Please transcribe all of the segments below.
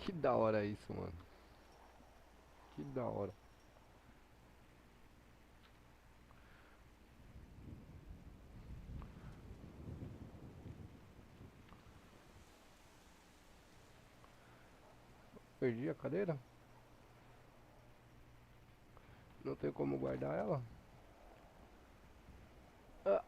Que da hora isso, mano. Que da hora. Perdi a cadeira? Não tem como guardar ela? Ah.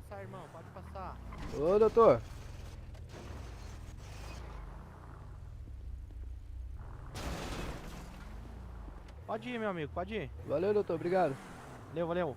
passar, irmão, pode passar. Ô, doutor. Pode ir, meu amigo, pode ir. Valeu, doutor. Obrigado. Valeu, valeu.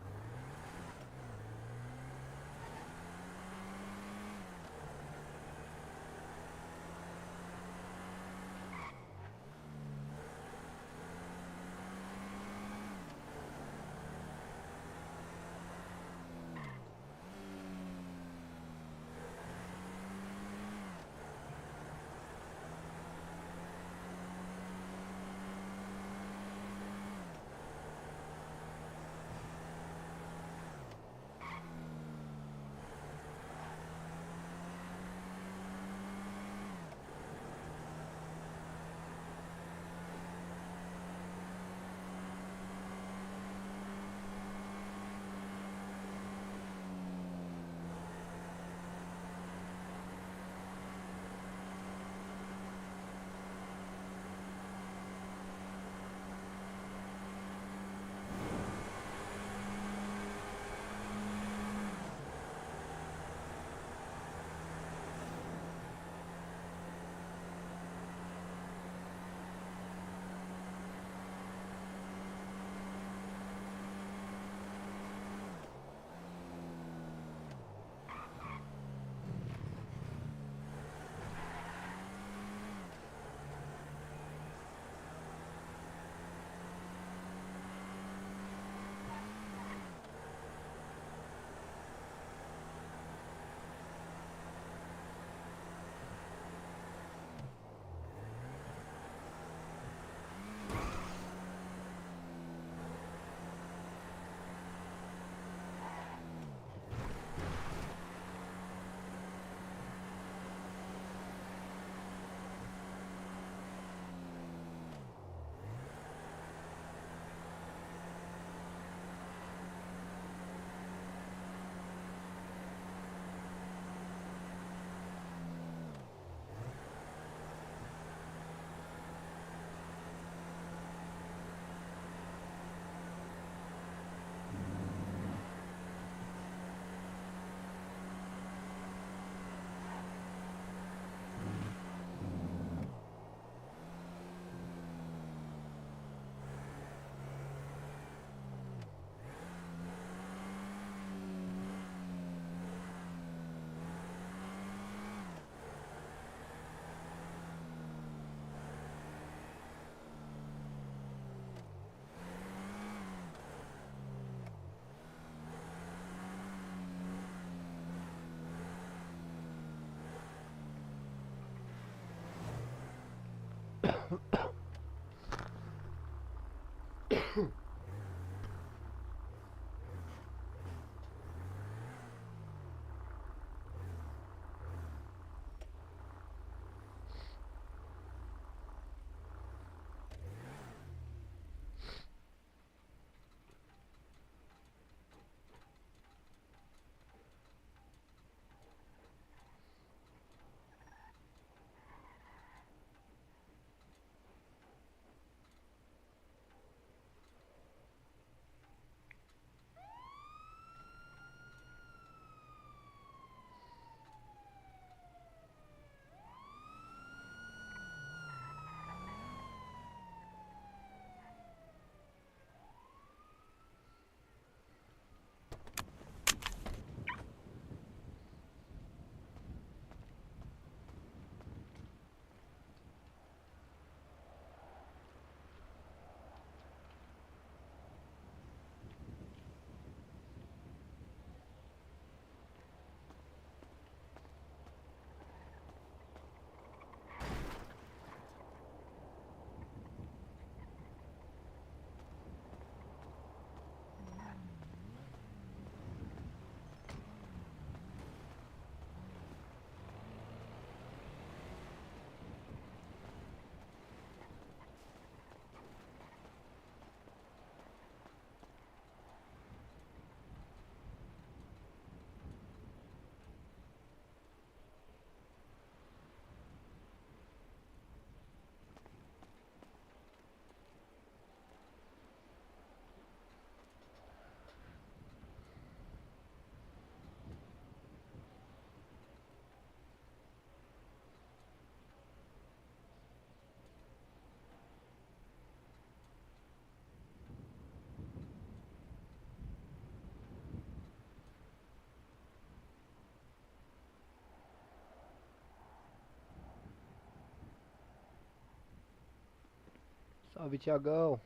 Salve, Tiagão.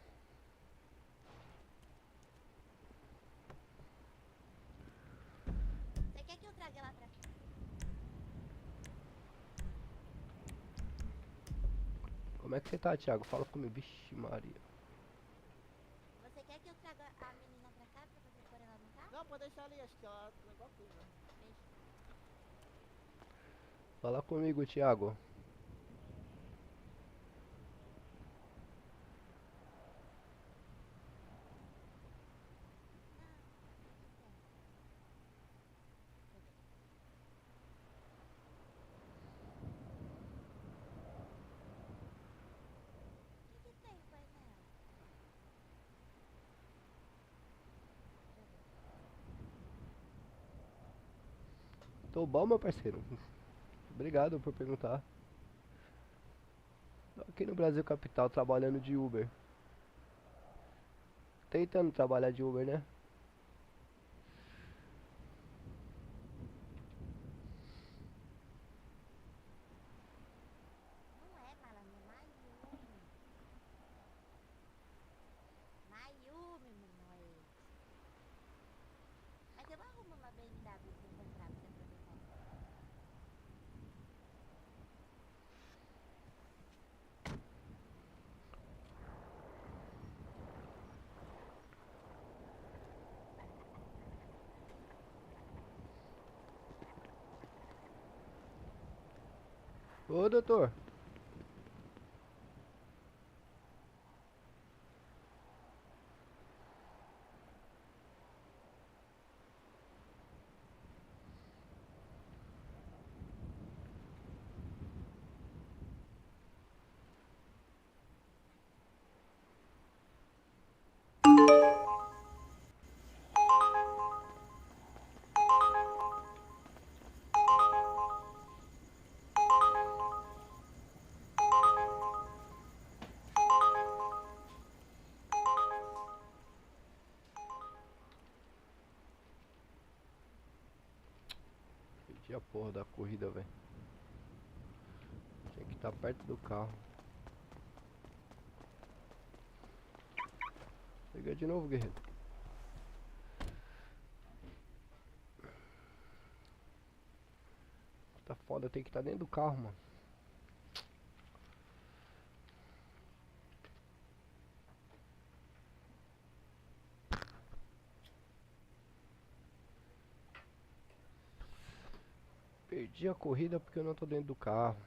Você quer que eu traga ela pra cá? Como é que você tá, Thiago? Fala comigo. Vixe, Maria. Você quer que eu traga a menina pra cá pra você pôr ela no carro? Não, pode deixar ali, acho que ela é igual tu, né? Beijo. Fala comigo, Thiago. Não, tá tudo certo. Deixa eu ver. O que tem, painel? Deixa eu ver. Tô bom, meu parceiro. Obrigado por perguntar. Tô aqui no Brasil Capital trabalhando de Uber. Tentando trabalhar de Uber, né? Não é, malandro, é Mayumi. Mayumi, menino. Mas eu arrumo uma BMW pra você comprar pra você aproveitar. Ô, doutor. Perdi a porra da corrida, velho. Tinha que estar perto do carro. Liga de novo, guerreiro. Tá foda, tem que estar dentro do carro, mano. Perdi a corrida porque eu não tô dentro do carro.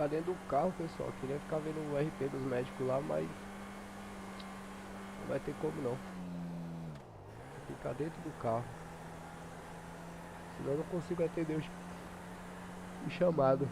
ficar dentro do carro, pessoal. Queria ficar vendo o RP dos médicos lá, mas não vai ter como não. Ficar dentro do carro. Senão eu não consigo atender o chamado.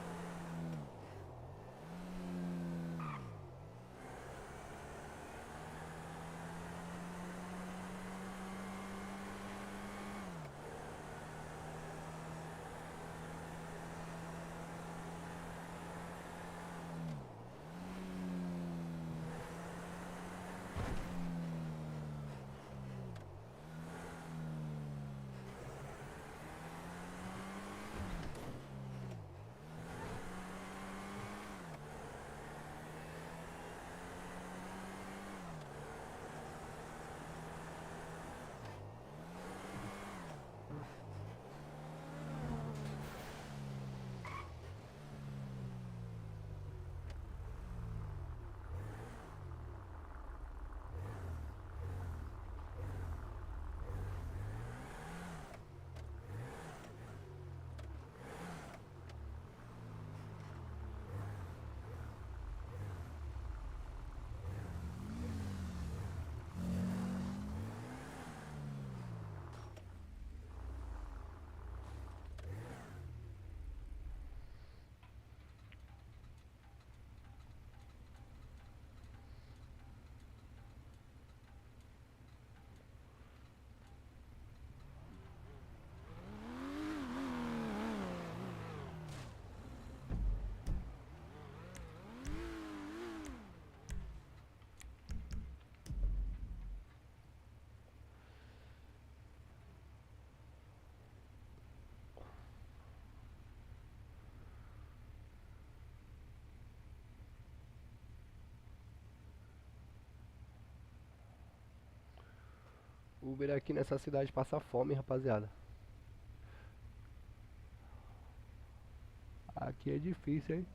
Uber aqui nessa cidade passa fome, rapaziada. Aqui é difícil, hein?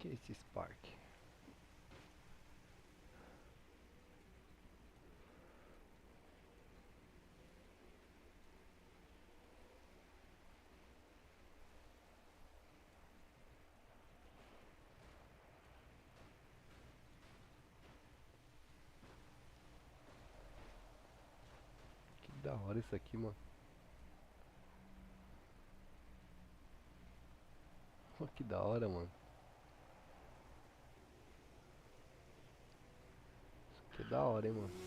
Que é esse Spark? Que da hora isso aqui, mano. Pô, que da hora, mano. Isso aqui é da hora, hein, mano.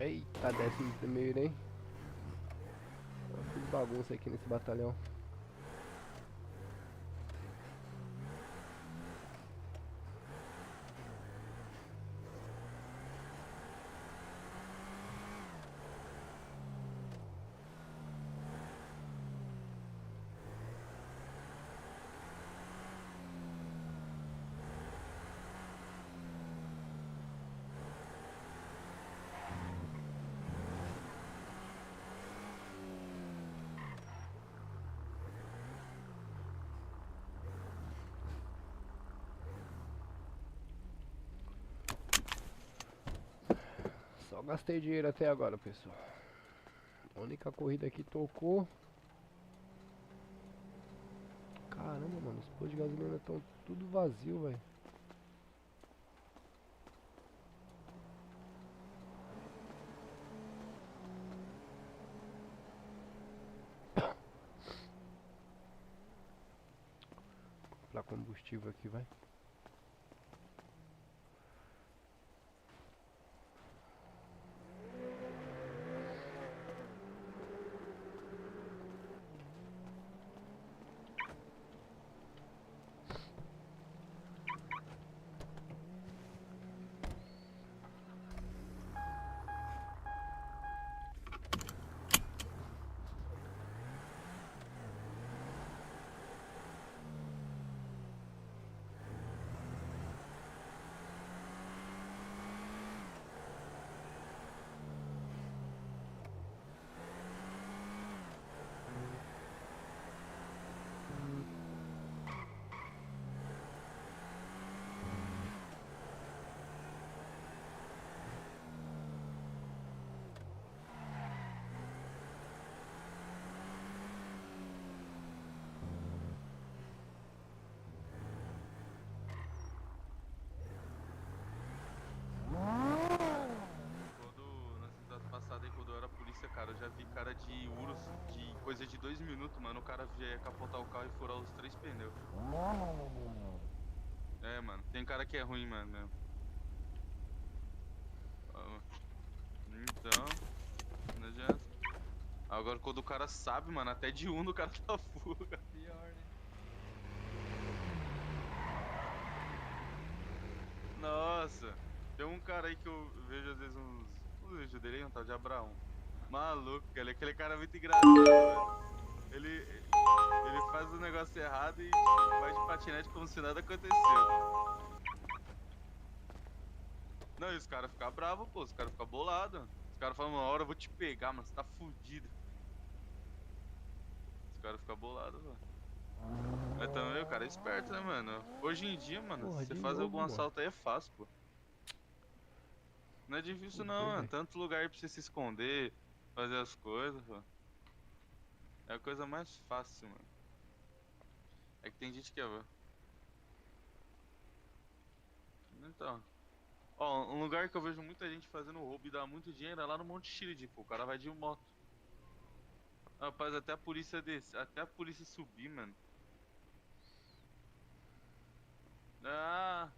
Eita, 11º, hein? Eu fiz bagunça aqui nesse batalhão. Só gastei dinheiro até agora, pessoal. A única corrida que tocou. Caramba, mano, os postos de gasolina estão tudo vazio, velho. Comprar combustível aqui, vai. Na cidade passada aí, quando eu era polícia, cara, eu já vi cara de Urus de coisa de 2 minutos, mano. O cara já ia capotar o carro e furar os 3 pneus. É, mano, tem cara que é ruim, mano, mesmo. Ah, então, não adianta. Agora, quando o cara sabe, mano, até de Uno o cara tá fuga. Pior, né? Nossa, tem um cara aí que eu vejo às vezes uns vídeos dele, um tal de Abraão. Maluco, aquele cara é muito engraçado, velho. Ele faz o negócio errado e tipo, vai de patinete como se nada aconteceu. Não, e os caras ficam bravos, pô, os caras ficam bolados. Os caras falam, uma hora eu vou te pegar, mano, você tá fudido. Os caras ficam bolados, velho. Mas também o cara é esperto, né, mano? Hoje em dia, mano, Porra, você de fazer novo, algum mano. assalto aí é fácil, pô. Não é difícil não, Fudeu, mano. velho. Tanto lugar aí pra você se esconder, fazer as coisas, pô. É a coisa mais fácil, mano. É que tem gente que é. Então. Ó, um lugar que eu vejo muita gente fazendo roubo e dá muito dinheiro é lá no Monte Chiliade, pô. O cara vai de moto. Rapaz, até a polícia descer, até a polícia subir, mano. Ah,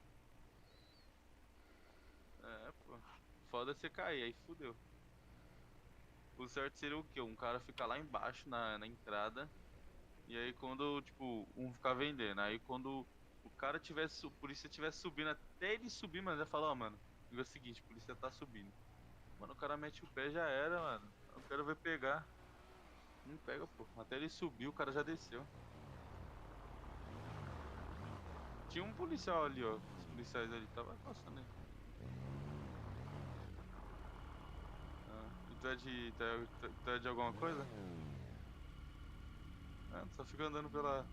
é, pô. Foda é você cair, aí fudeu. O certo seria o quê? Um cara ficar lá embaixo na entrada. E aí quando, tipo, um ficar vendendo. Aí quando o cara tivesse, o polícia tivesse subindo, até ele subir, mano, já fala, ó, mano, o negócio é o seguinte, a polícia tá subindo. Mano, o cara mete o pé, já era, mano. Eu quero ver pegar. Não pega, pô. Até ele subir, o cara já desceu. Tinha um policial ali, ó. Os policiais ali, tava passando aí. Ah, e tu é de alguma coisa? Ah, tu só fica andando pela...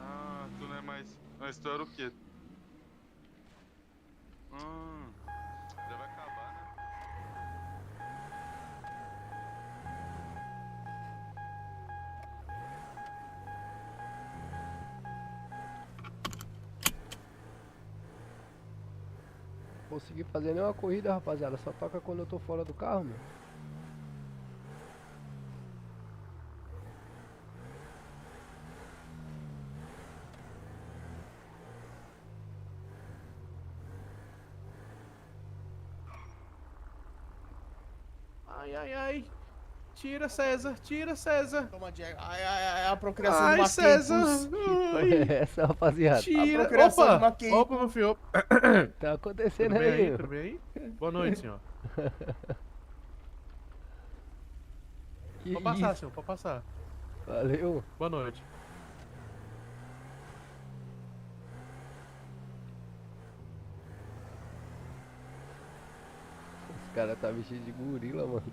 Ah, tu não é mais... Mas tu era o quê? Hum, já vai acabar, né? Consegui fazer nenhuma corrida, rapaziada. Só toca quando eu tô fora do carro, meu. Ai, ai, ai. Tira, César. Tira, César. Toma, Diego. Ai, ai, ai, a procriação Ai, do César. Marquinhos. É Ai. essa, rapaziada? A Tira. procriação de Opa. Marquinhos. Opa, meu filho. Opa. Tá acontecendo Tudo bem aí? aí? Tudo bem aí? Boa noite, senhor. Que Pode passar, isso? senhor. Pode passar. Valeu. Boa noite. Esse cara tá vestido de gorila, mano.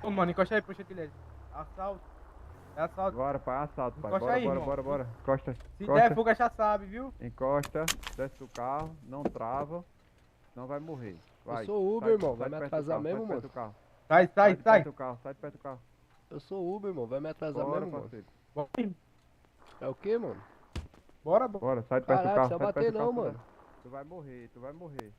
Ô, mano, encosta aí, puxa aquele. Assalto. É assalto. Bora, pai, assalto, pai. Encosta Bora, aí, bora, irmão. bora, bora. Encosta, Se encosta, der fuga, já sabe, viu? encosta, desce do carro, não trava, não vai morrer. Vai. Eu sou Uber, sai- irmão. Vai sai me de perto do atrasar carro, mesmo, sai de perto mano? do carro. Sai, Sai sai, de sai. perto do carro, sai de perto do carro. Eu sou Uber, irmão. Vai me atrasar Bora, mesmo, mano? parceiro. É o que, mano? Bora, bora. Bora, sai de perto do Caralho, carro, precisa sai de perto bater do não, carro. mano. Tu vai morrer, tu vai morrer.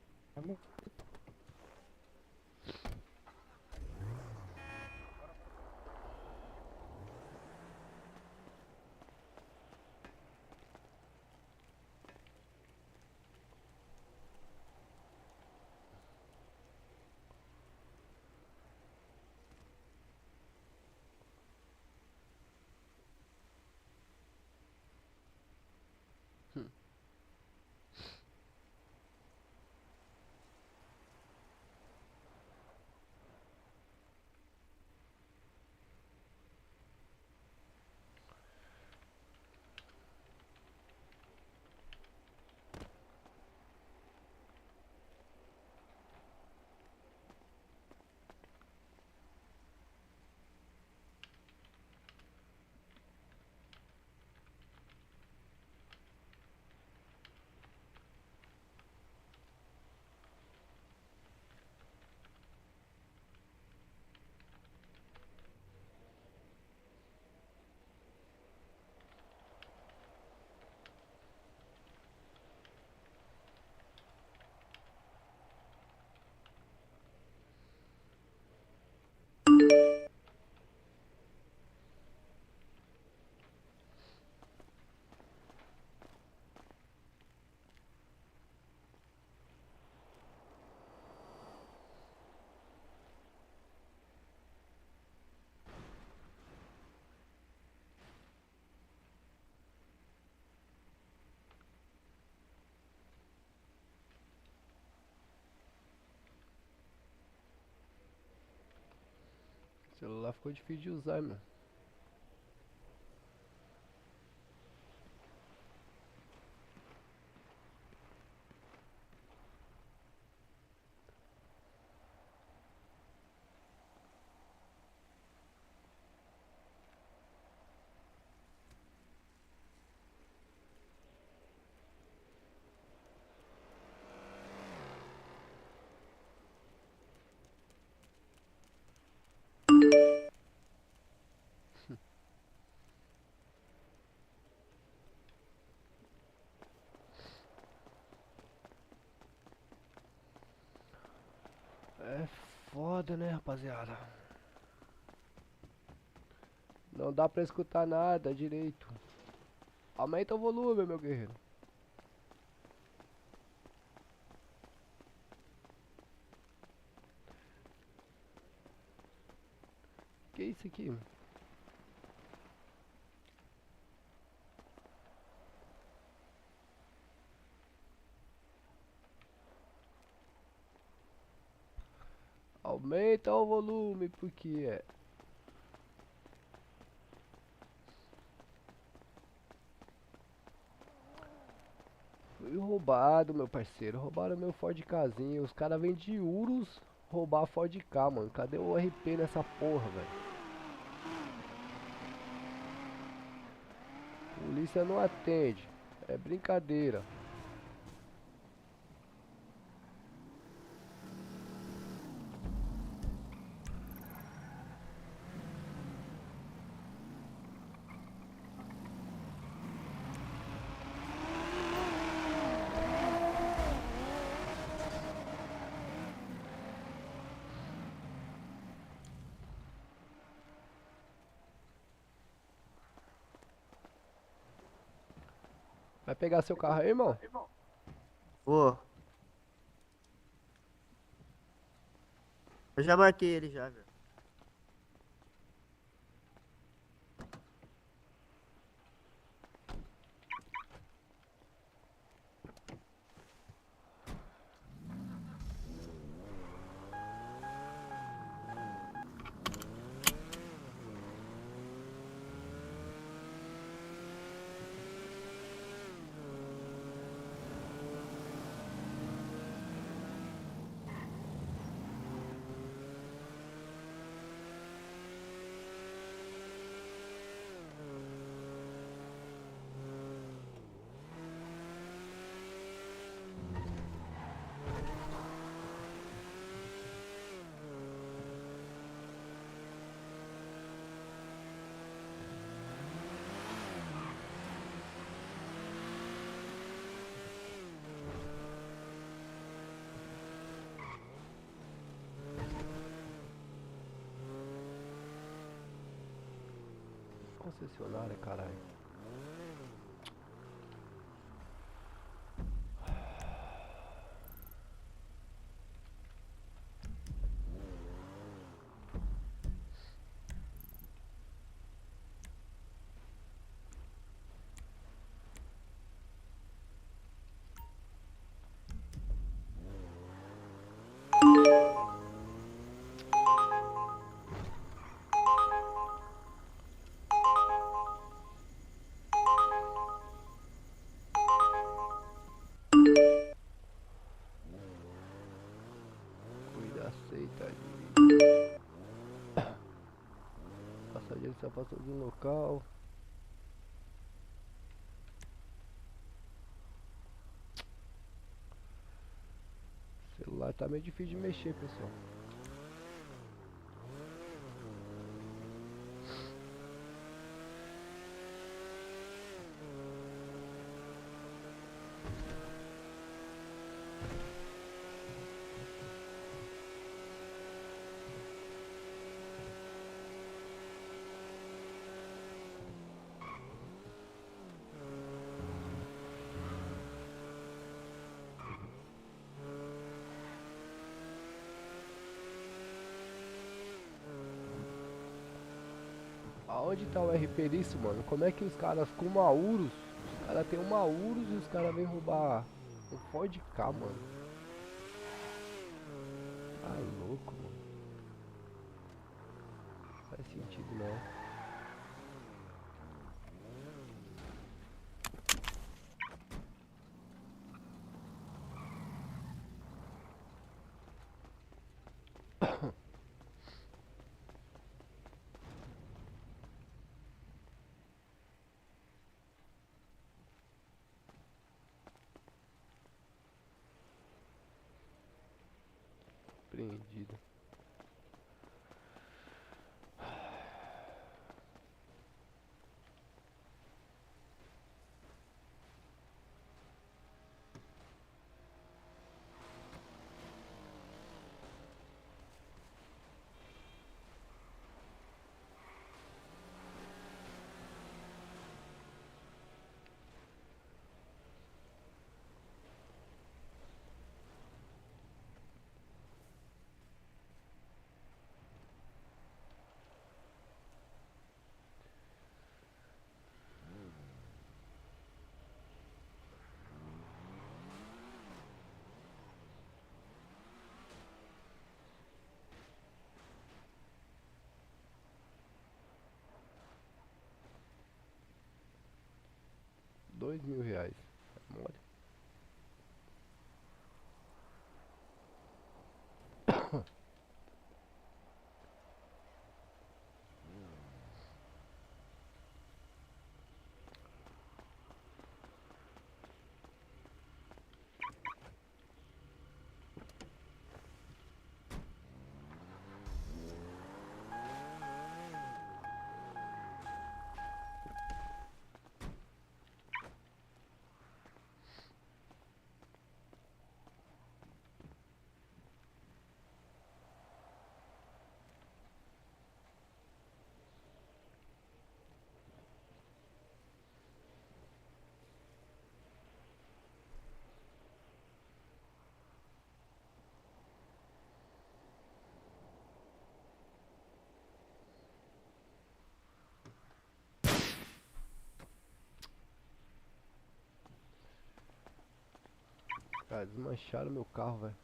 celular ficou difícil de usar, meu. É foda, né, rapaziada? Não dá pra escutar nada direito. Aumenta o volume, meu guerreiro. Que isso aqui? Aumenta o volume, porque é. Fui roubado, meu parceiro. Roubaram meu Ford Kazinha. Os caras vêm de Urus roubar Ford K, mano. Cadê o RP nessa porra, velho? Polícia não atende. É brincadeira. Vai pegar seu carro aí, irmão? Vou. Eu já marquei ele já, velho. Concessionária, caralho. Cuida, aceita aí. Passageiro se afastou do local. O celular tá meio difícil de mexer, pessoal. Aonde tá o RP disso, mano? Como é que os caras com uma Urus, os caras tem uma Urus e os caras vêm roubar um Ford K, mano? Tá louco, mano. faz sentido não. Prendido. R$ 2.000. Mole. Cara, desmancharam meu carro, velho.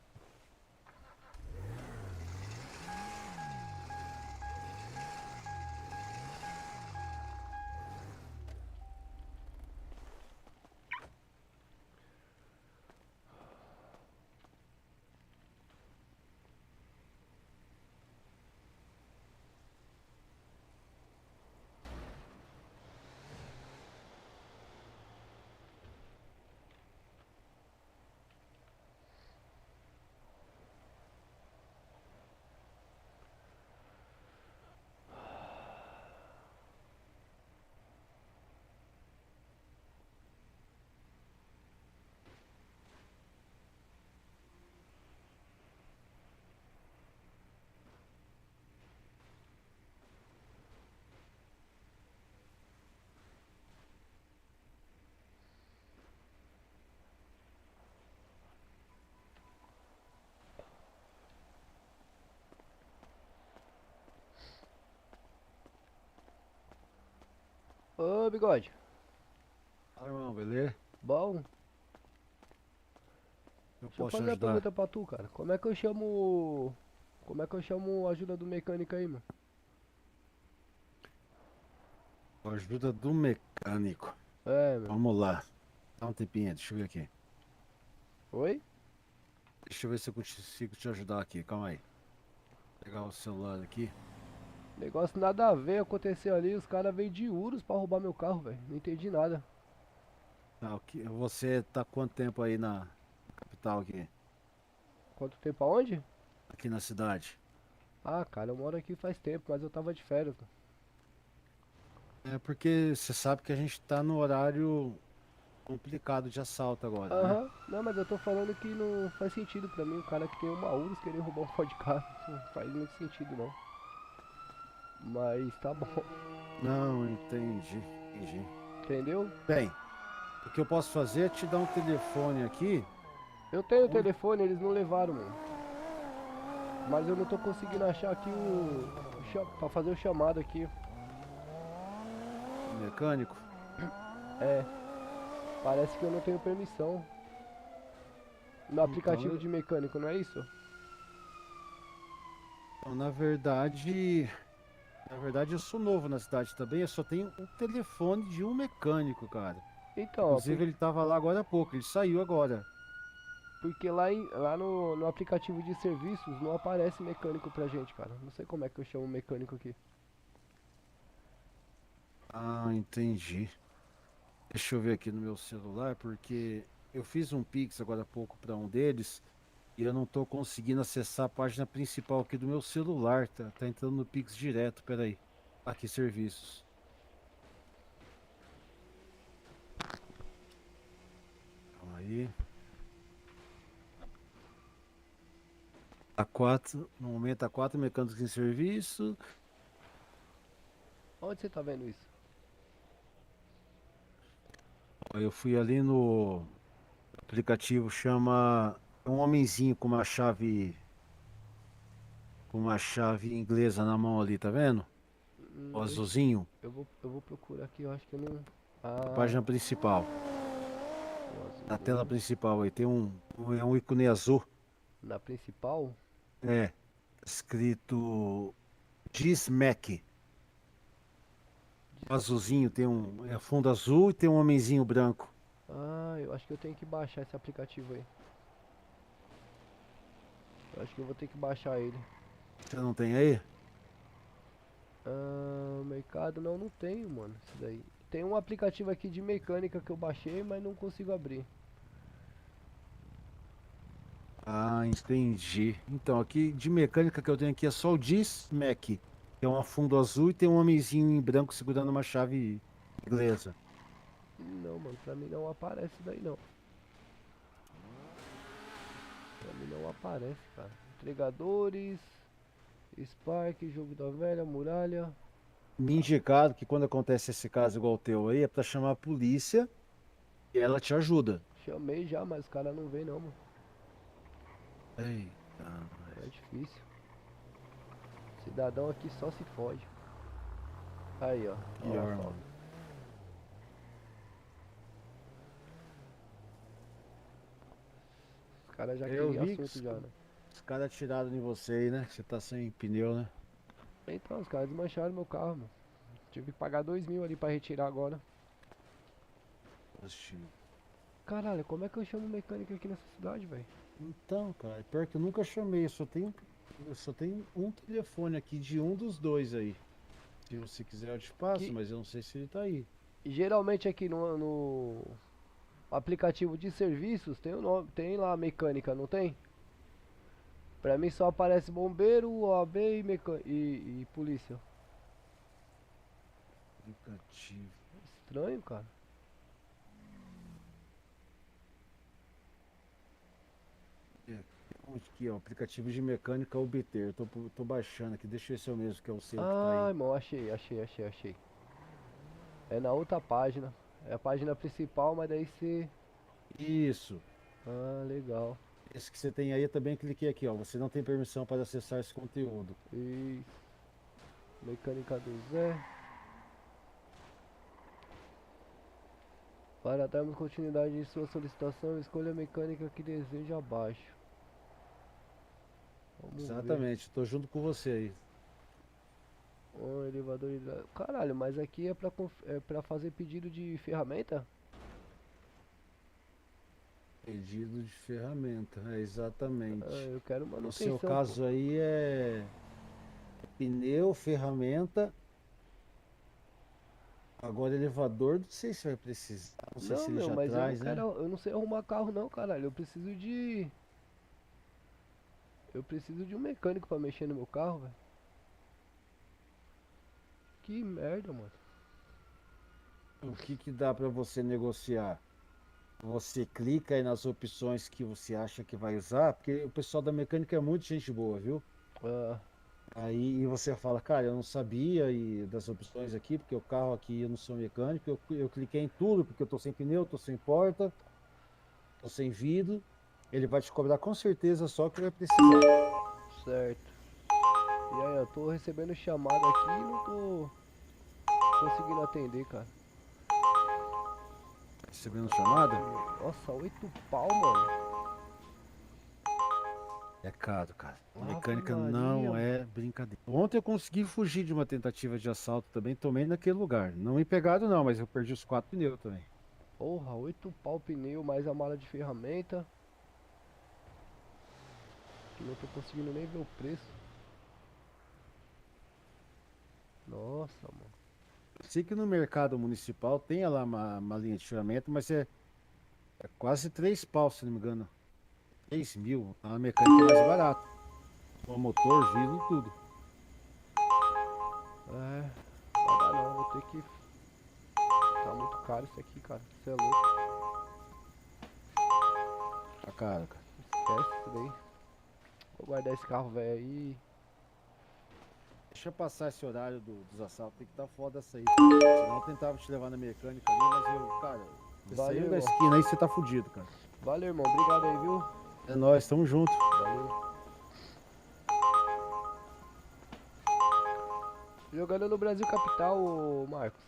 Ô, bigode. Fala, irmão, beleza? Bom, Eu deixa eu posso fazer uma ajudar? pergunta pra tu, cara. Como é que eu chamo a ajuda do mecânico aí, mano? Com a ajuda do mecânico. É, meu. Vamos lá. Dá um tempinho, deixa eu ver aqui. Oi? Deixa eu ver se eu consigo te ajudar aqui, calma aí. Vou pegar o celular aqui. Negócio nada a ver aconteceu ali. Os caras veio de Urus pra roubar meu carro, velho. Não entendi nada. Tá, você tá quanto tempo aí na capital aqui? Quanto tempo aonde? Aqui na cidade? Ah, cara, eu moro aqui faz tempo, mas eu tava de férias. É porque você sabe que a gente tá no horário complicado de assalto agora, né? Aham. Não, mas eu tô falando que não faz sentido pra mim. O cara que tem uma Urus querer roubar um Ford Ka. Não faz muito sentido, não. Mas tá bom. Não, entendi. Entendeu? Bem, o que eu posso fazer é te dar um telefone aqui. Eu tenho o telefone, eles não levaram, mano. Mas eu não tô conseguindo achar aqui pra fazer o chamado aqui. Mecânico. É. Parece que eu não tenho permissão. No aplicativo de mecânico, não é isso? Então, na verdade, Na verdade, eu sou novo na cidade também, eu só tenho um telefone de um mecânico, cara. Então, Inclusive, ele tava lá agora há pouco, ele saiu agora. porque lá no aplicativo de serviços não aparece mecânico pra gente, cara. Não sei como é que eu chamo mecânico aqui. Ah, entendi. Deixa eu ver aqui no meu celular, porque eu fiz um Pix agora há pouco para um deles e eu não tô conseguindo acessar a página principal aqui do meu celular. Tá entrando no Pix direto, peraí. Aqui, serviços. Calma aí. No momento, há 4 mecânicos em serviço. Onde você tá vendo isso? Ó, eu fui ali no aplicativo, chama um homenzinho com uma chave. Com uma chave inglesa na mão ali, tá vendo? O Deixa- azulzinho, eu vou procurar aqui, eu acho que eu não. a Ah, página principal. o azul. Na tela principal aí tem é um ícone azul. Na principal? É. Escrito Gismac. O azulzinho tem um fundo azul e tem um homenzinho branco. Ah, eu acho que eu tenho que baixar esse aplicativo aí. Eu acho que eu vou ter que baixar ele. Você não tem aí? Mercado não tenho, mano. Isso daí. Tem um aplicativo aqui de mecânica que eu baixei, mas não consigo abrir. Ah, entendi. Então, aqui de mecânica que eu tenho aqui é só o Gismac. Que é um fundo azul e tem um homenzinho em branco segurando uma chave inglesa. Não, mano, pra mim não aparece isso daí não. Pra mim não aparece, cara. Entregadores, Spark, jogo da velha, muralha. Me indicaram que quando acontece esse caso igual o teu aí, é pra chamar a polícia e ela te ajuda. Chamei já, mas o cara não vem não, mano. Eita. É difícil. Cidadão aqui só se fode. Aí, ó. Que Ó, arma. ó. Os caras já Eu queriam vi que assunto já, né? os caras atiraram em você aí, né? Você tá sem pneu, né? Então, os caras desmancharam meu carro, mano. Tive que pagar 2.000 ali pra retirar agora. Oxi. Caralho, como é que eu chamo mecânico aqui nessa cidade, velho? Então, cara, pior que eu nunca chamei, eu só tenho um telefone aqui de um dos dois aí. Se você quiser eu te passo, Que- mas eu não sei se ele tá aí. Geralmente aqui no aplicativo de serviços tem o nome, tem lá mecânica, não tem? Pra mim só aparece bombeiro, OAB e polícia. Aplicativo. Estranho, cara. Aqui, ó, aplicativo de mecânica obter. Tô baixando aqui, deixa eu ver se é o mesmo que é o seu que tá Ah, aí. irmão, achei. É na outra página. É a página principal, mas daí você... Isso. Ah, legal. Esse que você tem aí, eu também cliquei aqui, ó. Você não tem permissão para acessar esse conteúdo. Isso. Mecânica do Zé. Para darmos continuidade em sua solicitação, escolha a mecânica que deseja abaixo. Vamos ver. Exatamente, tô junto com você aí. Um elevador hidráulico. Caralho, mas aqui é pra fazer pedido de ferramenta? Pedido de ferramenta, exatamente. Ah, eu quero No manutenção. seu caso aí é pneu, ferramenta. Agora elevador, não sei se vai precisar. Não sei Não, se ele meu, já mas traz, eu né? não quero, eu não sei arrumar carro não, caralho. Eu preciso de um mecânico pra mexer no meu carro, velho. Que merda, mano. O que que dá pra você negociar? Você clica aí nas opções que você acha que vai usar, porque o pessoal da mecânica é muito gente boa, viu? Ah, Aí você fala, cara, eu não sabia e das opções aqui, porque o carro aqui eu não sou mecânico, eu cliquei em tudo, porque eu tô sem pneu, tô sem porta, tô sem vidro. Ele vai te cobrar com certeza só o que vai precisar. certo. E aí, eu tô recebendo chamada aqui e não tô conseguindo atender, cara. Recebendo chamada? Nossa, 8 pau, mano. É caro, cara. A Ave mecânica Maria, não mano. é brincadeira. Ontem eu consegui fugir de uma tentativa de assalto também, tomei naquele lugar. Não me pegaram não, mas eu perdi os 4 pneus também. Porra, 8 pau pneu, mais a mala de ferramenta. Que não tô conseguindo nem ver o preço. Nossa, mano. Sei que no mercado municipal tem lá uma linha de ferramenta, mas é quase 3 pau, se não me engano. 3 mil, a mecânica é mais barata. O motor, vidro, tudo. É, não vai dar não, vou ter que. Tá muito caro isso aqui, cara. Você é louco. Tá caro, cara. Esquece isso daí. Vou guardar esse carro velho aí. Deixa eu passar esse horário dos assaltos, tem que tá foda essa aí. Senão eu tentava te levar na mecânica ali, mas eu, cara, você Valeu, saiu da irmão. esquina aí, você tá fudido, cara. Valeu, irmão. Obrigado aí, viu? É nóis, tamo junto. Valeu. Jogando no Brasil Capital, ô Marcos.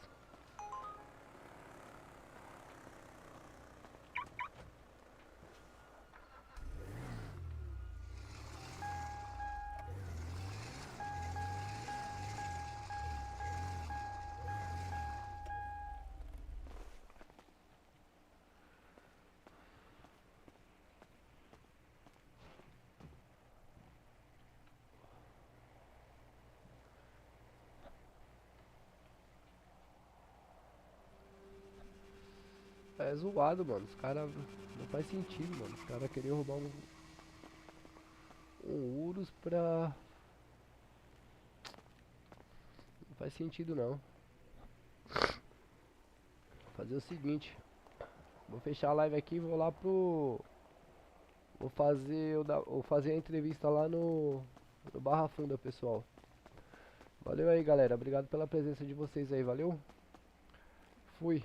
É zoado, mano. Os caras. Não faz sentido, mano. Os caras queriam roubar um Urus pra. Não faz sentido não. Vou fazer o seguinte. Vou fechar a live aqui e vou lá pro. Vou fazer a entrevista lá no Barra Funda, pessoal. Valeu aí, galera. Obrigado pela presença de vocês aí. Valeu. Fui.